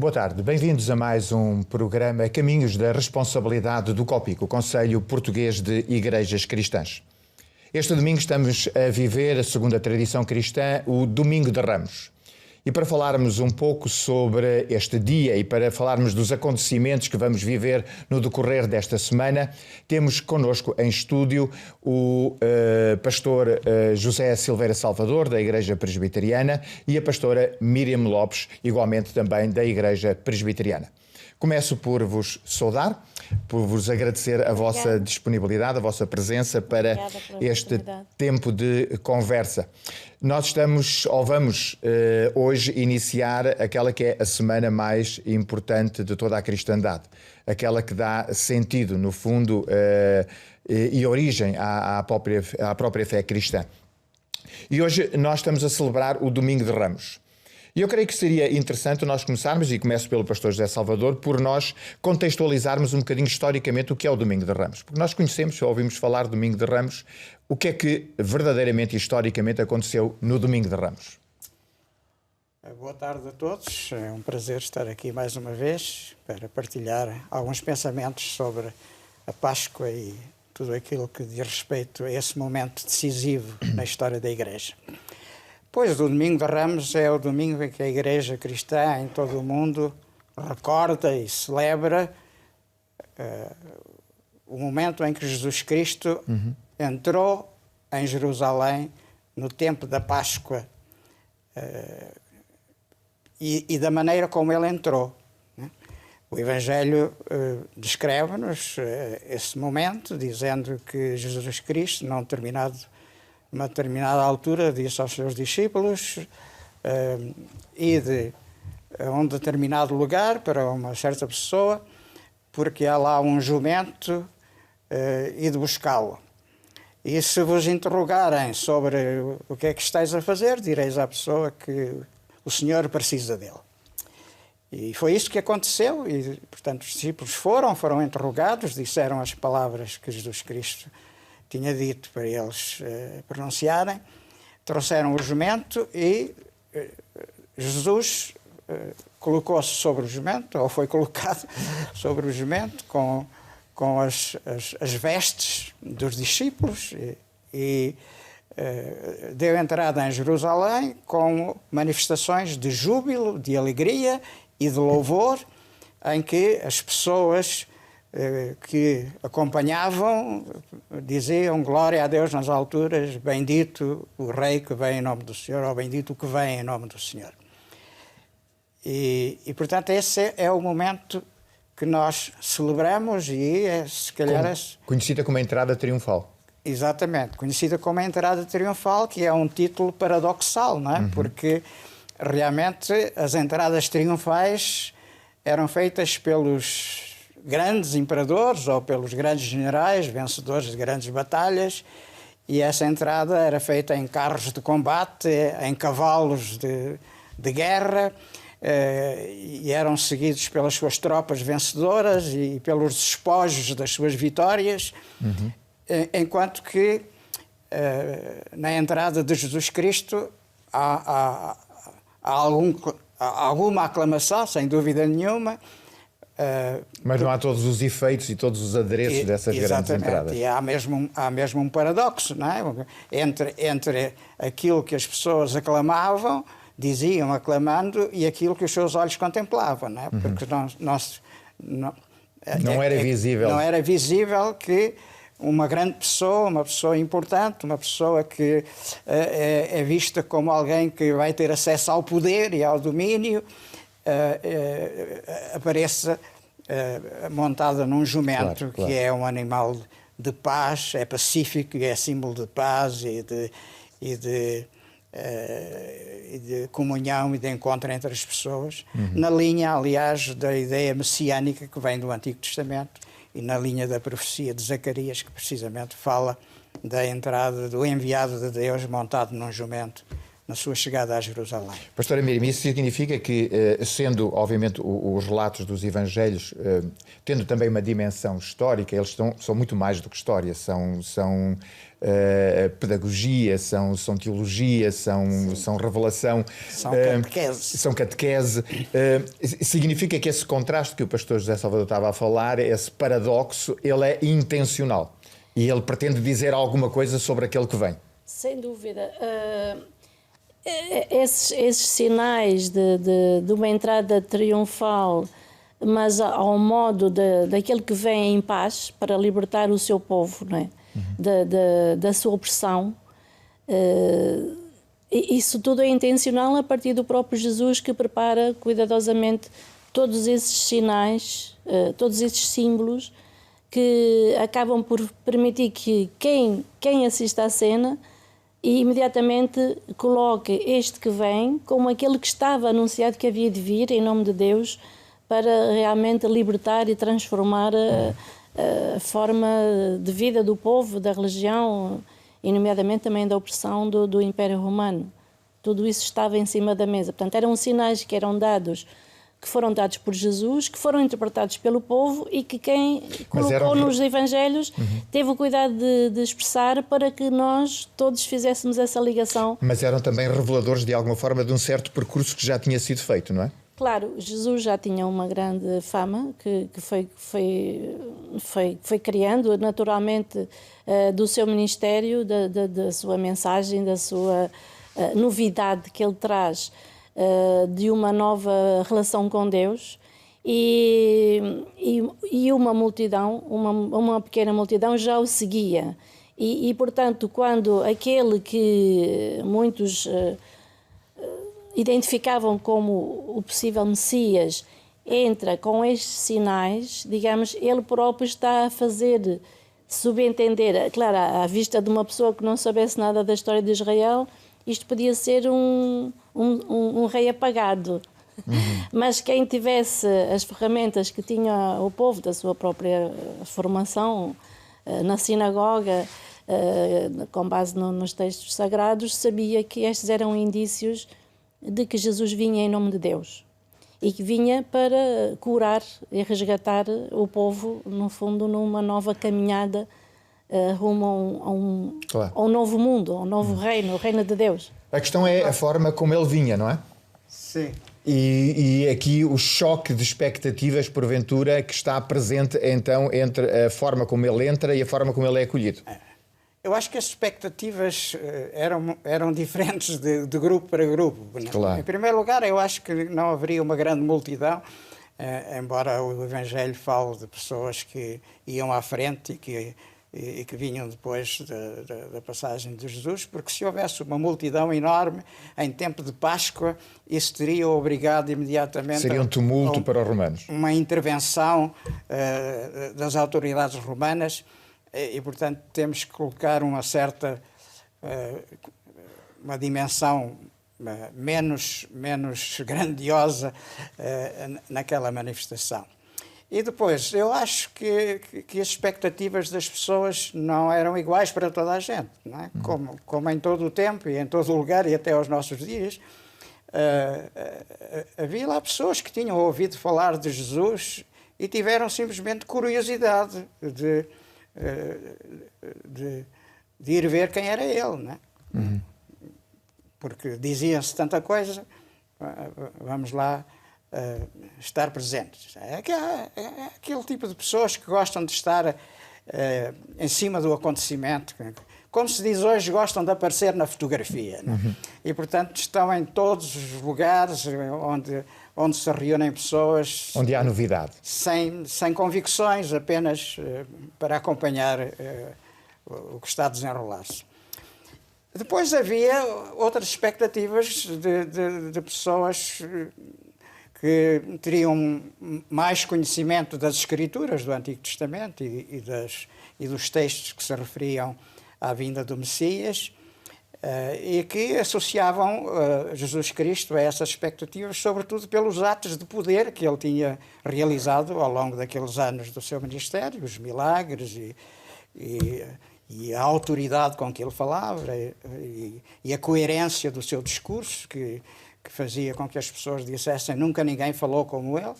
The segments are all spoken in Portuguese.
Boa tarde, bem-vindos a mais um programa Caminhos da Responsabilidade do COPIC, o Conselho Português de Igrejas Cristãs. Este domingo estamos a viver, segundo a tradição cristã, o Domingo de Ramos. E para falarmos um pouco sobre este dia e para falarmos dos acontecimentos que vamos viver no decorrer desta semana, temos connosco em estúdio o pastor José Silveira Salvador, da Igreja Presbiteriana, e a pastora Miriam Lopes, igualmente também da Igreja Presbiteriana. Começo por vos saudar, por vos agradecer a vossa disponibilidade, a vossa presença para este tempo de conversa. Nós vamos hoje iniciar aquela que é a semana mais importante de toda a cristandade, aquela que dá sentido, no fundo, e origem à própria fé cristã. E hoje nós estamos a celebrar o Domingo de Ramos. E eu creio que seria interessante nós começarmos, e começo pelo pastor José Salvador, por nós contextualizarmos um bocadinho historicamente o que é o Domingo de Ramos. Porque nós conhecemos, ouvimos falar do Domingo de Ramos, o que é que verdadeiramente e historicamente aconteceu no Domingo de Ramos? Boa tarde a todos, é um prazer estar aqui mais uma vez para partilhar alguns pensamentos sobre a Páscoa e tudo aquilo que diz respeito a esse momento decisivo na história da Igreja. Pois o Domingo de Ramos é o domingo em que a Igreja cristã em todo o mundo recorda e celebra o momento em que Jesus Cristo entrou em Jerusalém no tempo da Páscoa e da maneira como ele entrou. Né? O Evangelho descreve-nos esse momento, dizendo que Jesus Cristo, numa determinada altura, disse aos seus discípulos ide a um determinado lugar para uma certa pessoa, porque há lá um jumento, ide buscá-lo. E se vos interrogarem sobre o que é que estáis a fazer, direis à pessoa que o Senhor precisa dele. E foi isso que aconteceu, e portanto os discípulos foram interrogados, disseram as palavras que Jesus Cristo tinha dito para eles pronunciarem, trouxeram o jumento e Jesus colocou-se sobre o jumento, ou foi colocado sobre o jumento com as vestes dos discípulos e deu entrada em Jerusalém com manifestações de júbilo, de alegria e de louvor, em que as pessoas que acompanhavam diziam glória a Deus nas alturas, bendito o Rei que vem em nome do Senhor, ou bendito o que vem em nome do Senhor. E portanto, esse é o momento que nós celebramos e se calhar... Conhecida como a entrada triunfal. Exatamente, conhecida como a entrada triunfal, que é um título paradoxal, não é? Porque realmente as entradas triunfais eram feitas pelos grandes imperadores ou pelos grandes generais, vencedores de grandes batalhas, e essa entrada era feita em carros de combate, em cavalos de guerra, e eram seguidos pelas suas tropas vencedoras e pelos despojos das suas vitórias, enquanto que na entrada de Jesus Cristo há alguma aclamação, sem dúvida nenhuma, mas não há todos os efeitos e todos os adereços dessas grandes entradas. E há mesmo um paradoxo, não é? Entre aquilo que as pessoas aclamavam, diziam aclamando, e aquilo que os seus olhos contemplavam, não é? Porque não era visível. Não era visível que uma grande pessoa, uma pessoa importante, uma pessoa que é vista como alguém que vai ter acesso ao poder e ao domínio, apareça montada num jumento, claro. Que é um animal de paz, é pacífico, é símbolo de paz e de comunhão e de encontro entre as pessoas, na linha, aliás, da ideia messiânica que vem do Antigo Testamento e na linha da profecia de Zacarias, que precisamente fala da entrada do enviado de Deus montado num jumento na sua chegada a Jerusalém. Pastora Miriam, isso significa que, sendo, obviamente, os relatos dos Evangelhos, tendo também uma dimensão histórica, eles são muito mais do que história, são pedagogia, são teologia, são revelação. São catequese. Significa que esse contraste que o pastor José Salvador estava a falar, esse paradoxo, ele é intencional e ele pretende dizer alguma coisa sobre aquele que vem. Sem dúvida. Esses sinais de uma entrada triunfal, mas ao modo daquele que vem em paz para libertar o seu povo, não é? Da sua opressão. Isso tudo é intencional a partir do próprio Jesus, que prepara cuidadosamente todos esses sinais, todos esses símbolos, que acabam por permitir que quem assiste à cena e imediatamente coloque este que vem como aquele que estava anunciado que havia de vir em nome de Deus para realmente libertar e transformar a forma de vida do povo, da religião e nomeadamente também da opressão do Império Romano. Tudo isso estava em cima da mesa. Portanto, eram sinais que foram dados por Jesus, que foram interpretados pelo povo e que quem colocou nos Evangelhos teve o cuidado de expressar para que nós todos fizéssemos essa ligação. Mas eram também reveladores, de alguma forma, de um certo percurso que já tinha sido feito, não é? Claro, Jesus já tinha uma grande fama que foi criando naturalmente do seu ministério, da sua mensagem, da sua novidade que ele traz, de uma nova relação com Deus, e uma multidão, uma pequena multidão já o seguia. E portanto, quando aquele que muitos identificavam como o possível Messias entra com estes sinais, digamos, ele próprio está a fazer subentender, claro, à vista de uma pessoa que não soubesse nada da história de Israel, isto podia ser um rei apagado. Mas quem tivesse as ferramentas que tinha o povo da sua própria formação na sinagoga, com base nos textos sagrados, sabia que estes eram indícios de que Jesus vinha em nome de Deus e que vinha para curar e resgatar o povo, no fundo, numa nova caminhada rumo a um novo mundo, a um novo reino, o reino de Deus. A questão é a forma como ele vinha, não é? Sim. E aqui o choque de expectativas, porventura, que está presente então entre a forma como ele entra e a forma como ele é acolhido. Eu acho que as expectativas eram diferentes de grupo para grupo. Claro. Em primeiro lugar, eu acho que não haveria uma grande multidão, embora o Evangelho fale de pessoas que iam à frente e que vinham depois da passagem de Jesus, porque se houvesse uma multidão enorme em tempo de Páscoa, isso teria obrigado imediatamente... Seria um tumulto para os romanos. Uma intervenção das autoridades romanas. E, portanto, temos que colocar uma certa uma dimensão menos grandiosa naquela manifestação. E depois, eu acho que as expectativas das pessoas não eram iguais para toda a gente, não é? Como em todo o tempo e em todo o lugar e até aos nossos dias. Havia lá pessoas que tinham ouvido falar de Jesus e tiveram simplesmente curiosidade de ir ver quem era ele, não é? Porque dizia-se tanta coisa, vamos lá estar presentes. É aquele tipo de pessoas que gostam de estar em cima do acontecimento, como se diz hoje, gostam de aparecer na fotografia, não é? E portanto estão em todos os lugares onde se reúnem pessoas... Onde há novidade. Sem convicções, apenas para acompanhar o que está a desenrolar-se. Depois havia outras expectativas de pessoas que teriam mais conhecimento das Escrituras do Antigo Testamento e dos textos que se referiam à vinda do Messias, e que associavam Jesus Cristo a essas expectativas, sobretudo pelos atos de poder que ele tinha realizado ao longo daqueles anos do seu ministério, os milagres e a autoridade com que ele falava e a coerência do seu discurso, que fazia com que as pessoas dissessem nunca ninguém falou como ele.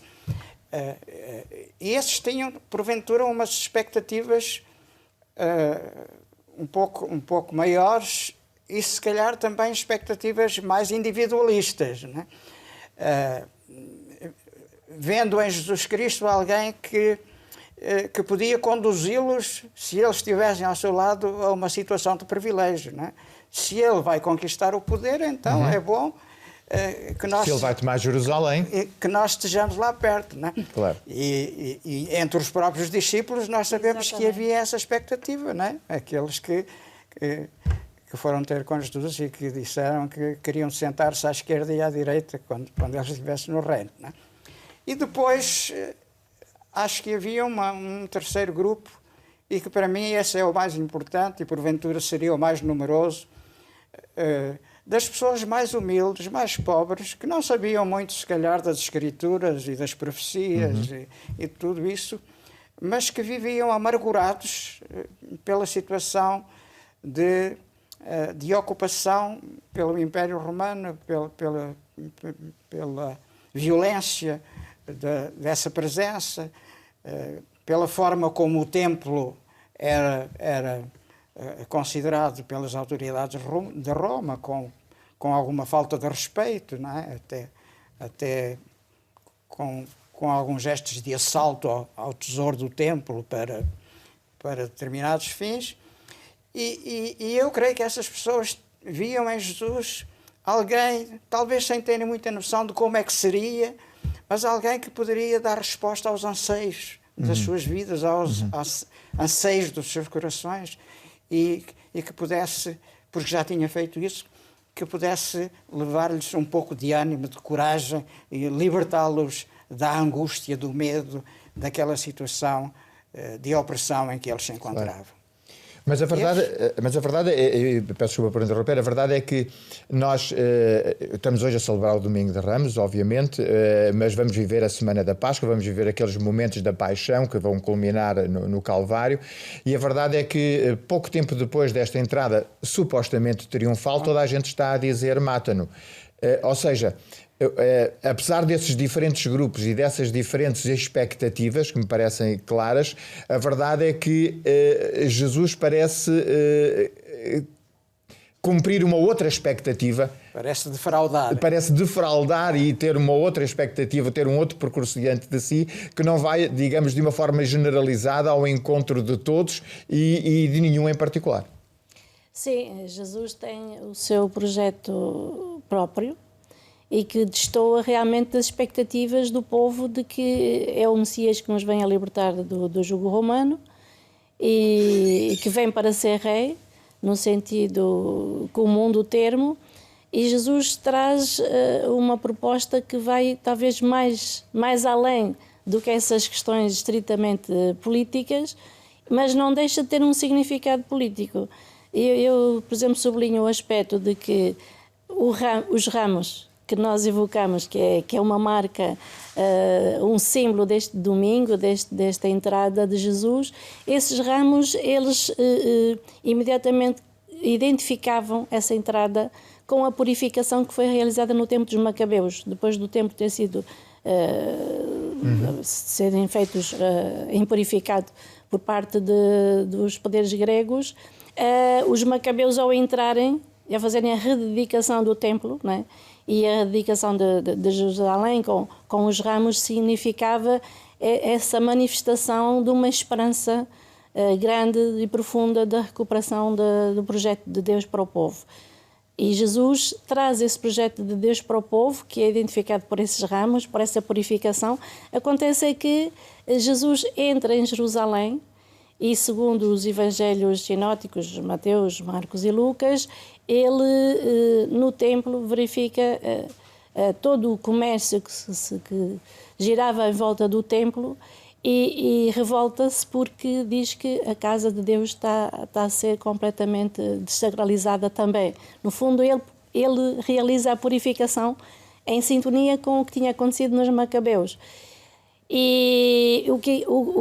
Esses tinham, porventura, umas expectativas um pouco maiores e, se calhar, também expectativas mais individualistas, não é? Vendo em Jesus Cristo alguém que podia conduzi-los, se eles estivessem ao seu lado, a uma situação de privilégio, não é? Se ele vai conquistar o poder, então é bom que nós... Se ele vai tomar Jerusalém... Que nós estejamos lá perto, não é? Claro. E entre os próprios discípulos nós sabemos que havia essa expectativa, não é? Aqueles que foram ter com Jesus e que disseram que queriam sentar-se à esquerda e à direita quando eles estivessem no reino, não é? E depois acho que havia um terceiro grupo, e que para mim esse é o mais importante e porventura seria o mais numeroso, das pessoas mais humildes, mais pobres, que não sabiam muito, se calhar, das Escrituras e das profecias e tudo isso, mas que viviam amargurados pela situação de ocupação pelo Império Romano, pela violência dessa presença, pela forma como o templo era considerado pelas autoridades de Roma com alguma falta de respeito, não é? Até com alguns gestos de assalto ao tesouro do templo para determinados fins. E eu creio que essas pessoas viam em Jesus alguém, talvez sem terem muita noção de como é que seria, mas alguém que poderia dar resposta aos anseios das suas vidas, aos anseios dos seus corações, e que pudesse, porque já tinha feito isso, que pudesse levar-lhes um pouco de ânimo, de coragem, e libertá-los da angústia, do medo, daquela situação de opressão em que eles se encontravam. Claro. Mas a verdade é, peço desculpa por interromper, a verdade é que nós estamos hoje a celebrar o Domingo de Ramos, obviamente, mas vamos viver a Semana da Páscoa, vamos viver aqueles momentos da paixão que vão culminar no Calvário, e a verdade é que pouco tempo depois desta entrada supostamente triunfal, toda a gente está a dizer mata-no. Ou seja, apesar desses diferentes grupos e dessas diferentes expectativas que me parecem claras, a verdade é que Jesus parece cumprir uma outra expectativa. Parece defraudar. Parece defraudar e ter uma outra expectativa, ter um outro percurso diante de si, que não vai, digamos, de uma forma generalizada ao encontro de todos e de nenhum em particular. Sim, Jesus tem o seu projeto próprio, e que destoa realmente das expectativas do povo de que é o Messias que nos vem a libertar do jugo romano e que vem para ser rei, no sentido comum do termo, e Jesus traz uma proposta que vai talvez mais além do que essas questões estritamente políticas, mas não deixa de ter um significado político. Eu, por exemplo, sublinho o aspecto de que os ramos que nós evocamos, que é uma marca, um símbolo deste domingo, desta entrada de Jesus, esses ramos, eles imediatamente identificavam essa entrada com a purificação que foi realizada no tempo dos Macabeus, depois do templo ter sido serem feitos impurificado por parte dos poderes gregos, os Macabeus, ao entrarem e a fazerem a rededicação do templo, não é? E a dedicação de Jerusalém com os ramos significava essa manifestação de uma esperança grande e profunda da recuperação do projeto de Deus para o povo. E Jesus traz esse projeto de Deus para o povo, que é identificado por esses ramos, por essa purificação. Acontece que Jesus entra em Jerusalém e, segundo os evangelhos sinóticos, Mateus, Marcos e Lucas, ele no templo verifica todo o comércio que girava em volta do templo e revolta-se porque diz que a casa de Deus está a ser completamente desacralizada também. No fundo, ele realiza a purificação em sintonia com o que tinha acontecido nos Macabeus. E o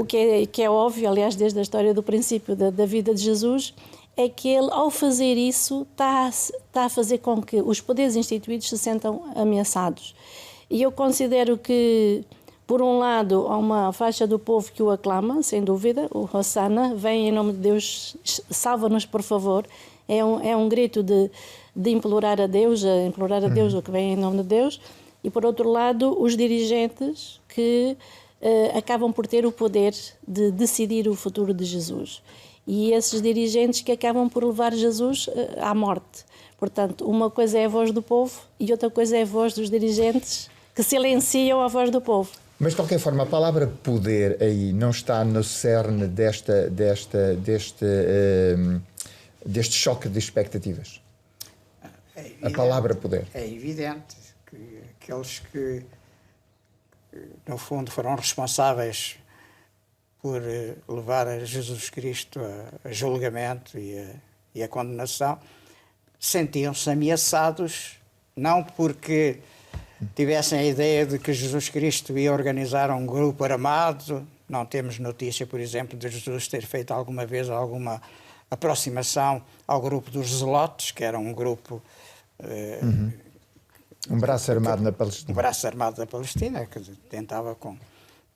que é óbvio, aliás, desde a história do princípio da vida de Jesus, é que ele, ao fazer isso, está a fazer com que os poderes instituídos se sentam ameaçados. E eu considero que, por um lado, há uma faixa do povo que o aclama, sem dúvida, o Hosanna, vem em nome de Deus, salva-nos por favor. É um grito de implorar a Deus o que vem em nome de Deus. E, por outro lado, os dirigentes que acabam por ter o poder de decidir o futuro de Jesus. E esses dirigentes que acabam por levar Jesus à morte. Portanto, uma coisa é a voz do povo e outra coisa é a voz dos dirigentes que silenciam a voz do povo. Mas, de qualquer forma, a palavra poder aí não está no cerne deste choque de expectativas? A palavra poder. É evidente que aqueles que, no fundo, foram responsáveis por levar a Jesus Cristo a julgamento e a condenação, sentiam-se ameaçados, não porque tivessem a ideia de que Jesus Cristo ia organizar um grupo armado. Não temos notícia, por exemplo, de Jesus ter feito alguma vez alguma aproximação ao grupo dos Zelotes, que era um grupo... Um braço armado na Palestina. Um braço armado da Palestina, que tentava,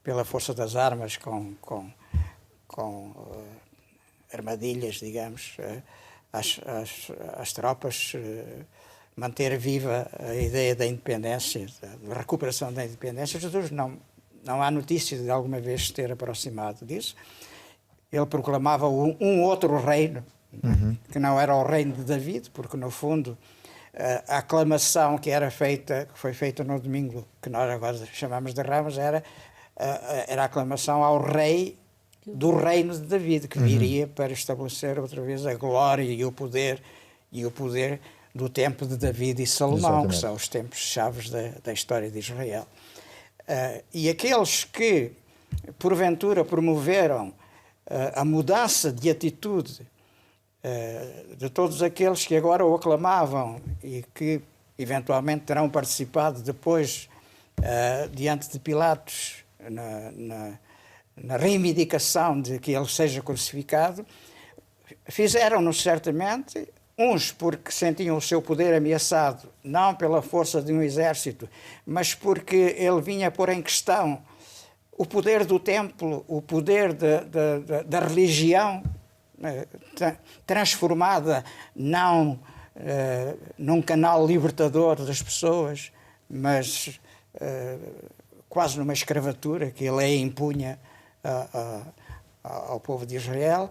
pela força das armas, com armadilhas, digamos, às tropas, manter viva a ideia da independência, da recuperação da independência. Jesus não há notícia de alguma vez ter aproximado disso. Ele proclamava um outro reino, que não era o reino de David, porque, no fundo, a aclamação que foi feita no domingo, que nós agora chamamos de Ramos, era a aclamação ao rei do reino de David, que viria para estabelecer outra vez a glória e o poder do tempo de David e Salomão. Exatamente. Que são os tempos-chaves da história de Israel. E aqueles que, porventura, promoveram a mudança de atitude de todos aqueles que agora o aclamavam e que eventualmente terão participado depois diante de Pilatos na reivindicação de que ele seja crucificado, fizeram-no certamente, uns porque sentiam o seu poder ameaçado, não pela força de um exército, mas porque ele vinha pôr em questão o poder do templo, o poder da religião, transformada não num canal libertador das pessoas, mas quase numa escravatura que a lei impunha ao povo de Israel.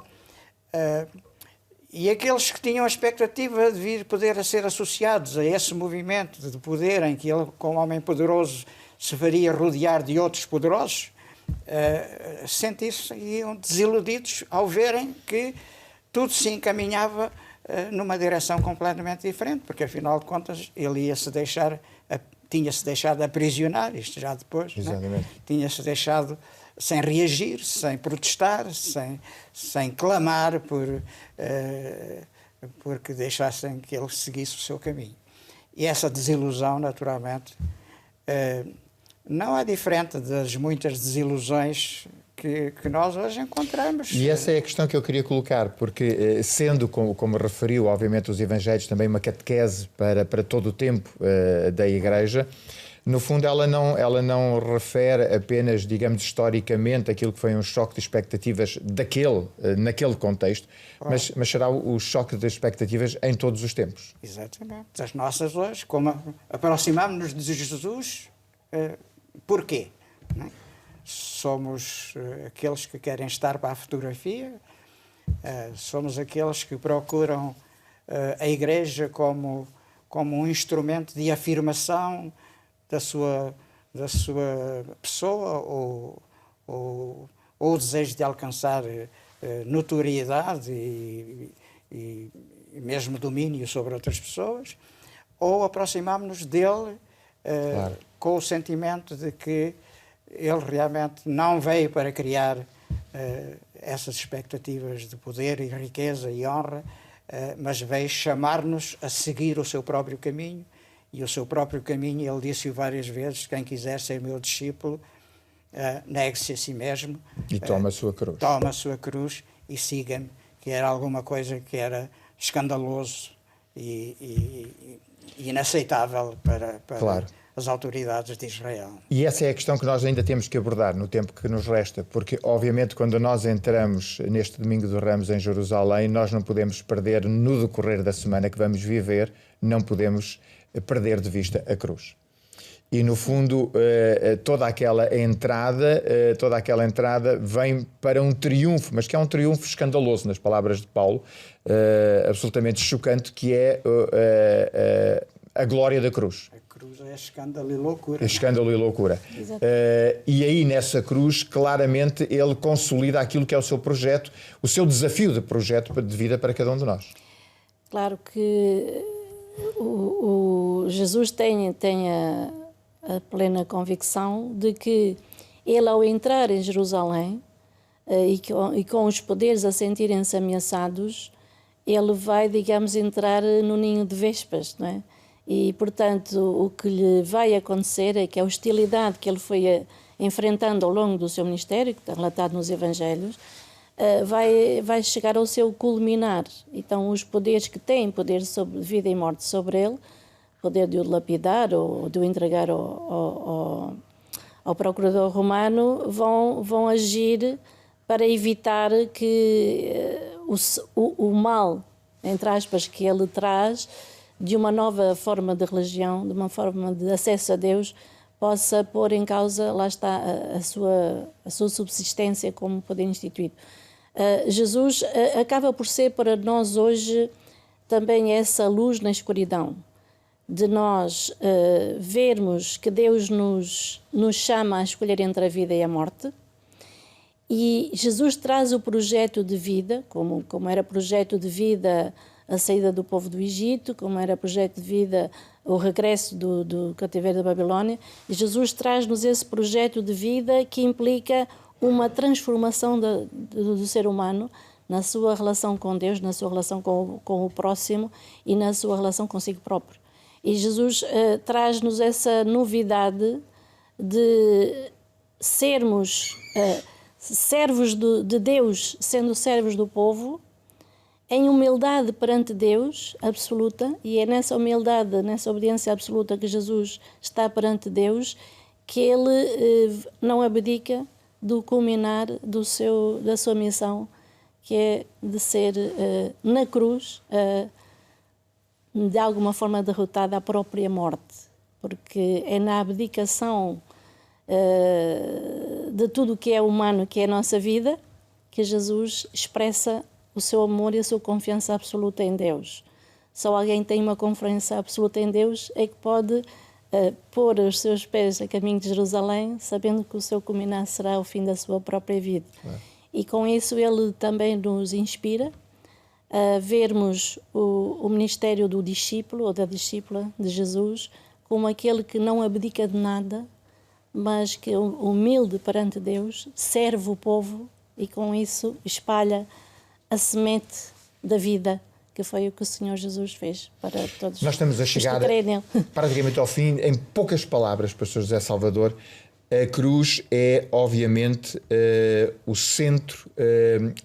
E aqueles que tinham a expectativa de vir poder ser associados a esse movimento de poder em que ele, como homem poderoso, se faria rodear de outros poderosos, sentiam desiludidos ao verem que tudo se encaminhava numa direção completamente diferente, porque afinal de contas ele tinha-se deixado aprisionar, isto já depois, né? Tinha-se deixado sem reagir, sem protestar, sem clamar porque deixassem que ele seguisse o seu caminho. E essa desilusão, naturalmente, não é diferente das muitas desilusões que nós hoje encontramos. E essa é a questão que eu queria colocar, porque sendo, como referiu, obviamente, os Evangelhos também uma catequese para todo o tempo da Igreja, no fundo ela não refere apenas, digamos, historicamente aquilo que foi um choque de expectativas naquele contexto, mas será o choque de expectativas em todos os tempos. Exatamente. As nossas hoje, como aproximamos-nos de Jesus, porquê? Não é? Somos aqueles que querem estar para a fotografia, somos aqueles que procuram a Igreja como um instrumento de afirmação da sua pessoa ou o desejo de alcançar notoriedade e mesmo domínio sobre outras pessoas, ou aproximamos-nos dele claro, com o sentimento de que ele realmente não veio para criar essas expectativas de poder e riqueza e honra, mas veio chamar-nos a seguir o seu próprio caminho. E o seu próprio caminho, ele disse-o várias vezes: quem quiser ser meu discípulo, negue-se a si mesmo. E toma a sua cruz. Toma a sua cruz e siga-me, que era alguma coisa que era escandaloso e inaceitável para claro. as autoridades de Israel. E essa é a questão que nós ainda temos que abordar no tempo que nos resta, porque obviamente quando nós entramos neste Domingo dos Ramos em Jerusalém, nós não podemos perder, no decorrer da semana que vamos viver, não podemos perder de vista a cruz. E no fundo toda aquela entrada vem para um triunfo, mas que é um triunfo escandaloso, nas palavras de Paulo, absolutamente chocante, que é a glória da cruz. A cruz é escândalo e loucura. Escândalo e loucura. E aí nessa cruz, claramente, ele consolida aquilo que é o seu projeto, o seu desafio de projeto de vida para cada um de nós. Claro que o Jesus tem a plena convicção de que ele, ao entrar em Jerusalém e com os poderes a sentirem-se ameaçados, ele vai, digamos, entrar no ninho de vespas, não é? E, portanto, o que lhe vai acontecer é que a hostilidade que ele foi enfrentando ao longo do seu ministério, que está relatado nos Evangelhos, vai chegar ao seu culminar. Então, os poderes que têm, poder sobre vida e morte sobre ele, poder de o lapidar ou de o entregar ao procurador romano, vão agir para evitar que o mal, entre aspas, que ele traz, de uma nova forma de religião, de uma forma de acesso a Deus, possa pôr em causa, lá está, a sua subsistência como poder instituído. Jesus acaba por ser para nós hoje também essa luz na escuridão, de nós vermos que Deus nos chama a escolher entre a vida e a morte, e Jesus traz o projeto de vida, como era projeto de vida a saída do povo do Egito, como era projeto de vida o regresso do cativeiro da Babilónia, e Jesus traz-nos esse projeto de vida que implica uma transformação do ser humano na sua relação com Deus, na sua relação com o próximo e na sua relação consigo próprio. E Jesus traz-nos essa novidade de sermos servos de Deus, sendo servos do povo, em humildade perante Deus absoluta, e é nessa humildade, nessa obediência absoluta que Jesus está perante Deus, que ele não abdica do culminar da sua missão, que é de ser na cruz, de alguma forma derrotada a própria morte, porque é na abdicação de tudo o que é humano, que é a nossa vida, que Jesus expressa o seu amor e a sua confiança absoluta em Deus. Só alguém tem uma confiança absoluta em Deus é que pode pôr os seus pés a caminho de Jerusalém, sabendo que o seu culminar será o fim da sua própria vida. E com isso ele também nos inspira a vermos o ministério do discípulo ou da discípula de Jesus como aquele que não abdica de nada, mas que humilde perante Deus, serve o povo e com isso espalha a semente da vida, que foi o que o Senhor Jesus fez para todos. Nós estamos a chegar praticamente ao fim. Em poucas palavras, Pastor José Salvador, a cruz é obviamente o centro,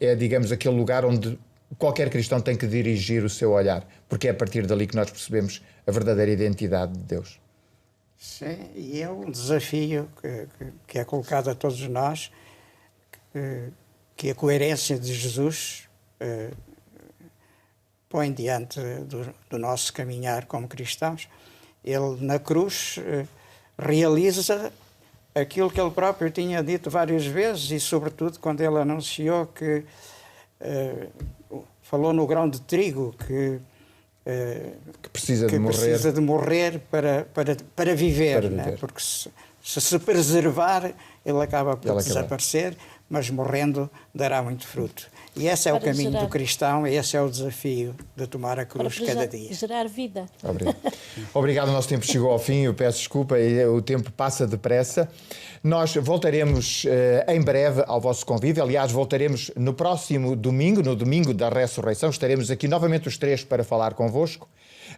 é, digamos, aquele lugar onde qualquer cristão tem que dirigir o seu olhar, porque é a partir dali que nós percebemos a verdadeira identidade de Deus. Sim, e é um desafio que é colocado a todos nós, que a coerência de Jesus põe diante do nosso caminhar como cristãos. Ele, na cruz, realiza aquilo que ele próprio tinha dito várias vezes, e sobretudo quando ele anunciou que falou no grão de trigo que precisa de morrer para viver, né? Porque se preservar, ele acaba por desaparecer, mas morrendo dará muito fruto. E esse é o caminho do cristão, e esse é o desafio de tomar a cruz cada dia. Gerar vida. Obrigado, o nosso tempo chegou ao fim, eu peço desculpa, o tempo passa depressa. Nós voltaremos em breve ao vosso convívio, aliás, voltaremos no próximo domingo, no domingo da ressurreição, estaremos aqui novamente os três para falar convosco.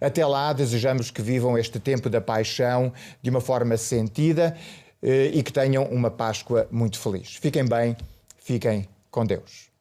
Até lá, desejamos que vivam este tempo da paixão de uma forma sentida, e que tenham uma Páscoa muito feliz. Fiquem bem, fiquem com Deus.